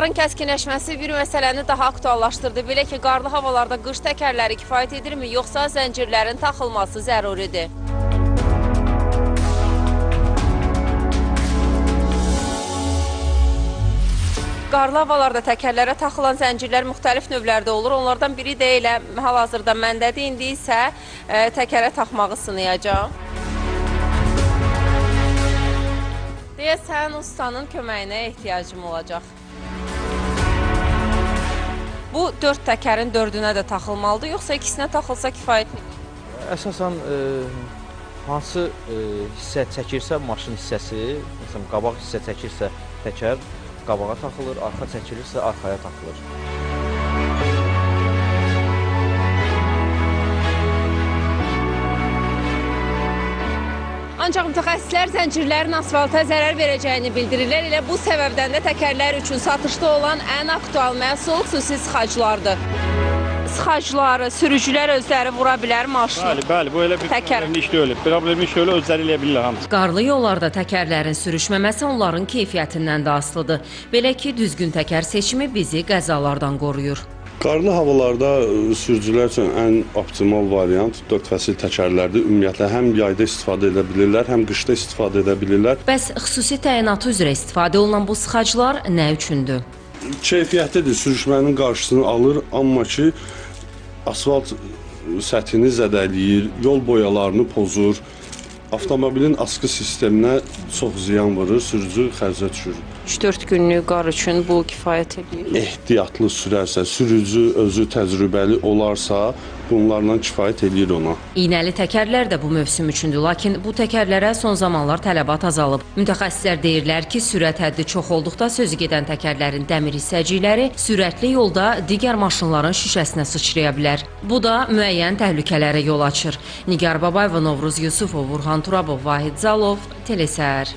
Suların kəskinləşməsi bir məsələni daha aktuallaşdırdı. Belə ki, qarlı havalarda qış təkərləri kifayət edirmi, yoxsa zəncirlərin taxılması zəruridir? Qarlı havalarda təkərlərə taxılan zəncirlər müxtəlif növlərdə olur. Onlardan biri də elə hal-hazırda məndədir. İndi isə təkərə taxmağı sınayacaq. Deyəsən, ustanın köməyinə ehtiyacım olacaq. Bu 4 təkərin 4-ünə də taxılmalıdır, yoxsa ikisinə taxılsa kifayətli? Əsasən, hansı hissə çəkirsə maşın hissəsi, məsələn, qabaq hissə çəkirsə təkər qabağa taxılır, arxa çəkilirsə arxaya taxılır. Ancaq mütəxəssislər zəncirlərin asfalta zərər verəcəyini bildirirlər. Elə bu səbəbdən də təkərlər üçün satışda olan ən aktual məhsul xüsusi sıxaclardır. Sıxacları, sürücülər özləri vura bilər maşını. Bəli, bu elə bir problemli iş deyil. Problemli iş deyil, özləri eləyə bilirlər hamısı. Qarlı yollarda təkərlərin sürüşməməsi onların keyfiyyətindən də asılıdır. Belə ki, düzgün təkər seçimi bizi qəzalardan qoruyur. Qarlı havalarda sürücülər üçün ən optimal variant 4 fəsil təkərlərdir. Ümumiyyətlə, həm yayda istifadə edə bilirlər, həm qışda istifadə edə bilirlər. Bəs xüsusi təyinatı üzrə istifadə olunan bu sıxaclar nə üçündür? Keyfiyyətlidir, sürüşmənin qarşısını alır, amma ki, asfalt səthini zədələyir, yol boyalarını pozur, avtomobilin askı sisteminə çox ziyan vurur, sürücü xərcə düşür. 3-4 günlük qar üçün bu kifayət edir. Ehtiyatlı sürərsə, sürücü özü təcrübəli olarsa, bunlarla kifayət edir ona. İynəli təkərlər də bu mövsüm üçündür, lakin bu təkərlərə son zamanlar tələbat azalıb. Mütəxəssislər deyirlər ki, sürət həddi çox olduqda sözü gedən təkərlərin dəmir hissəcikləri sürətli yolda digər maşınların şüşəsinə sıçraya bilər. Bu da müəyyən təhlükələrə yol açır. Nigar Babayeva, Novruz Yusufov, Vurğan Turabov, Vahid Zalov, Telesər.